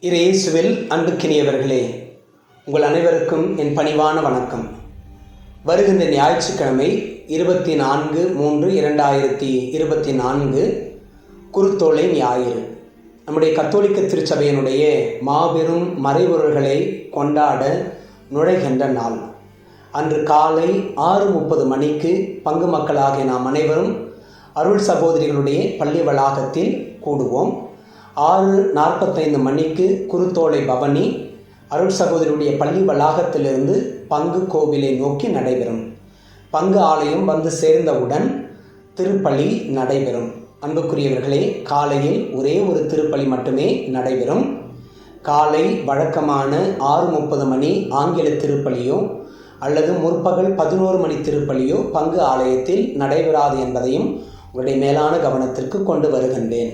இயேசுவில் அன்புக்கினியவர்களே, உங்கள் அனைவருக்கும் என் பணிவான வணக்கம். வருகின்ற ஞாயிற்றுக்கிழமை 24/3/2024 குருத்தோலை ஞாயிறு. நம்முடைய கத்தோலிக்க திருச்சபையினுடைய மாபெரும் மறைபொருள்களை கொண்டாட நுழைகின்ற நாள். அன்று காலை 6:30 மணிக்கு பங்கு மக்களாகிய நாம் அனைவரும் அருள் சகோதரிகளுடைய பள்ளி வளாகத்தில் கூடுவோம். 6:45 மணிக்கு குருத்தோலை பவனி அருள் சகோதரியுடைய பள்ளி வளாகத்திலிருந்து பங்கு கோவிலை நோக்கி நடைபெறும். பங்கு ஆலயம் வந்து சேர்ந்தவுடன் திருப்பலி நடைபெறும். அன்புக்குரியவர்களே, காலையில் ஒரே ஒரு திருப்பலி மட்டுமே நடைபெறும். காலை வழக்கமான 6:30 மணி ஆங்கில திருப்பலியோ அல்லது முற்பகல் 11 மணி திருப்பலியோ பங்கு ஆலயத்தில் நடைபெறாது என்பதையும் உங்களுடைய மேலான கவனத்திற்கு கொண்டு வருகின்றேன்.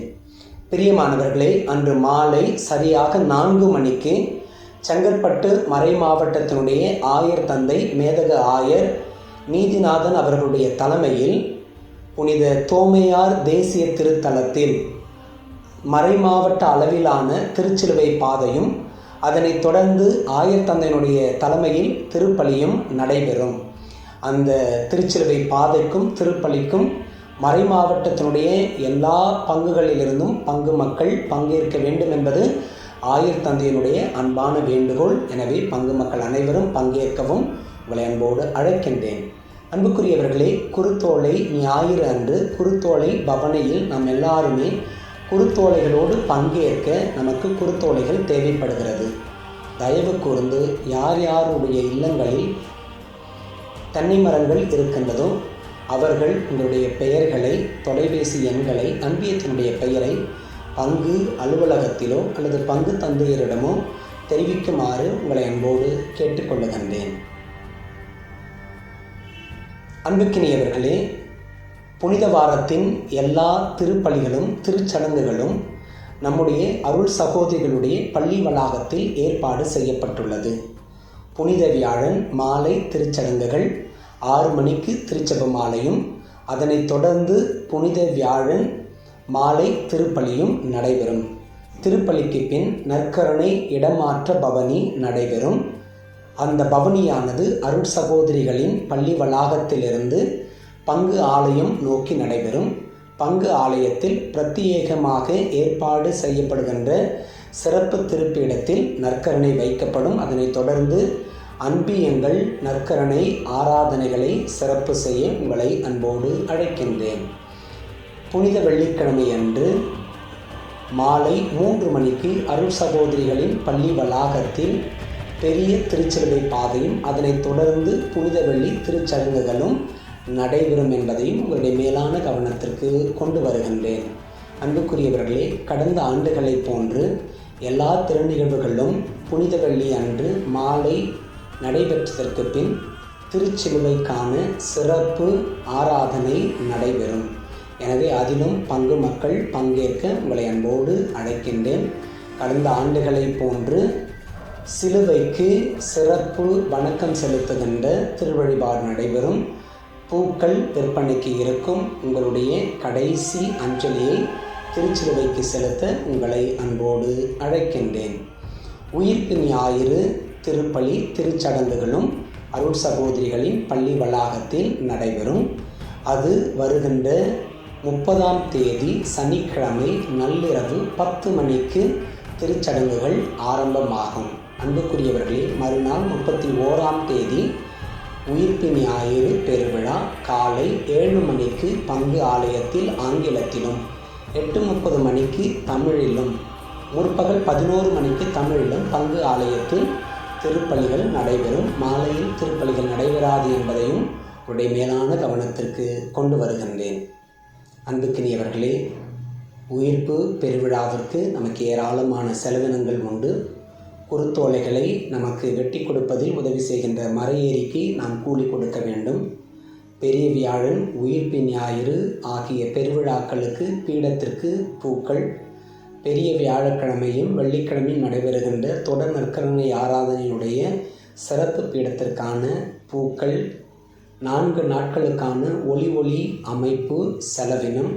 பிரியமானவர்களே, அன்று மாலை சரியாக 4 மணிக்கு செங்கற்பட்டு மறை மாவட்டத்தினுடைய ஆயர் தந்தை மேதக ஆயர் நீதிநாதன் அவர்களுடைய தலைமையில் புனித தோமையார் தேசிய திருத்தலத்தில் மறை மாவட்ட அளவிலான திருச்சிலுவை பாதையும் அதனைத் தொடர்ந்து ஆயர் தந்தையினுடைய தலைமையில் திருப்பலியும் நடைபெறும். அந்த திருச்சிலுவை பாதைக்கும் திருப்பலிக்கும் மறை மாவட்டத்தினுடைய எல்லா பங்குகளிலிருந்தும் பங்கு மக்கள் பங்கேற்க வேண்டும் என்பது ஆயர் தந்தையினுடைய அன்பான வேண்டுகோள். எனவே பங்கு மக்கள் அனைவரும் பங்கேற்கவும் உங்களை அன்போடு அழைக்கின்றேன். அன்புக்குரியவர்களே, குருத்தோலை ஞாயிறு அன்று குருத்தோலை பவனியில் நாம் எல்லாருமே குருத்தோலைகளோடு பங்கேற்க நமக்கு குருத்தோலைகள் தேவைப்படுகிறது. தயவு கூர்ந்து யார் யாருடைய இல்லங்களில் தென்னை மரங்கள் இருக்கின்றதோ அவர்கள் உங்களுடைய பெயர்களை, தொலைபேசி எண்களை, அன்பியத்தினுடைய பெயரை பங்கு அலுவலகத்திலோ அல்லது பங்கு தந்தையரிடமோ தெரிவிக்குமாறு உங்களை அன்போடு கேட்டுக்கொள்ளுகின்றேன். அன்புக்கினியவர்களே, புனித வாரத்தின் எல்லா திருப்பலிகளும் திருச்சடங்குகளும் நம்முடைய அருள் சகோதரிகளுடைய பள்ளி வளாகத்தில் ஏற்பாடு செய்யப்பட்டுள்ளது. புனித வியாழன் மாலை திருச்சடங்குகள் 6 மணிக்கு திருச்செப மாலையும் அதனைத் தொடர்ந்து புனித வியாழன் மாலை திருப்பலியும் நடைபெறும். திருப்பலிக்கு பின் நற்கருணை இடமாற்ற பவனி நடைபெறும். அந்த பவனியானது அருள் சகோதரிகளின் பள்ளி வளாகத்திலிருந்து பங்கு ஆலயம் நோக்கி நடைபெறும். பங்கு ஆலயத்தில் பிரத்யேகமாக ஏற்பாடு செய்யப்படுகின்ற சிறப்பு திருப்பீடத்தில் நற்கருணை வைக்கப்படும். அதனைத் தொடர்ந்து அன்பியங்கள் நற்கருணை ஆராதனைகளை சிறப்பு செய்ய உங்களை அன்போடு அழைக்கின்றேன். புனித வெள்ளிக்கிழமை அன்று மாலை 3 மணிக்கு அருள் சகோதரிகளின் பள்ளி வளாகத்தில் பெரிய திருச்சிலுவை பாதையும் அதனைத் தொடர்ந்து புனித வெள்ளி திருச்சடங்குகளும் நடைபெறும் என்பதையும் உங்களுடைய மேலான கவனத்திற்கு கொண்டு வருகின்றேன். அன்புக்குரியவர்களே, கடந்த ஆண்டுகளைப் போன்று எல்லா திருநிகழ்வுகளும் புனித வெள்ளி அன்று மாலை நடைபெற்றதற்கு பின் திருச்சிலுவைக்கான சிறப்பு ஆராதனை நடைபெறும். எனவே அதிலும் பங்கு மக்கள் பங்கேற்க உங்களை அன்போடு அழைக்கின்றேன். கடந்த ஆண்டுகளைப் போன்று சிலுவைக்கு சிறப்பு வணக்கம் செலுத்துகின்ற திருவழிபாடு நடைபெறும். பூக்கள் விற்பனைக்கு இருக்கும். உங்களுடைய கடைசி அஞ்சலியை திருச்சிலுவைக்கு செலுத்த உங்களை அன்போடு அழைக்கின்றேன். உயிர்ப்பு ஞாயிறு திருப்பலி திருச்சடங்குகளும் அருள் சகோதரிகளின் பள்ளி வளாகத்தில் நடைபெறும். அது வருகின்ற 30ஆம் தேதி சனிக்கிழமை நள்ளிரவு 10 மணிக்கு திருச்சடங்குகள் ஆரம்பமாகும். அன்புக்குரியவர்களே, மறுநாள் 31ஆம் தேதி உயிர்ப்பு ஞாயிறு பெருவிழா காலை 7 மணிக்கு பங்கு ஆலயத்தில் ஆங்கிலத்திலும் 8:30 மணிக்கு தமிழிலும் முற்பகல் 11 மணிக்கு தமிழிலும் பங்கு ஆலயத்தில் திருப்பலிகள் நடைபெறும். மாலையில் திருப்பலிகள் நடைபெறாது என்பதையும் உடைய மேலான கவனத்திற்கு கொண்டு வருகின்றேன். அன்புக்கினியவர்களே, உயிர்ப்பு பெருவிழாவிற்கு நமக்கு ஏராளமான செலவினங்கள் உண்டு. குருத்தோலைகளை நமக்கு வெட்டி கொடுப்பதில் உதவி செய்கின்ற மறையேறிக்கு நாம் கூலி கொடுக்க வேண்டும். பெரிய வியாழன், உயிர்ப்பு ஞாயிறு ஆகிய பெருவிழாக்களுக்கு பீடத்திற்கு பூக்கள், பெரிய வியாழக்கிழமையும் வெள்ளிக்கிழமையும் நடைபெறுகின்ற தொடர் நற்கருணை ஆராதனையுடைய சிறப்பு பீடத்திற்கான பூக்கள், 4 நாட்களுக்கான ஒளி அமைப்பு செலவினம்,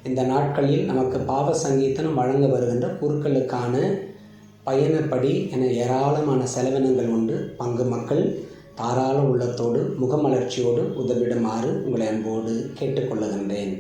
இந்த நாட்களில் நமக்கு பாவ சங்கீதனம் வழங்க வருகின்ற குருக்களுக்கான பயணப்படி என ஏராளமான செலவினங்கள் உண்டு. பங்கு மக்கள் தாராள உள்ளத்தோடு முகமலர்ச்சியோடு உதவிடுமாறு உங்களை அன்போடு கேட்டுக்கொள்ளுகின்றேன்.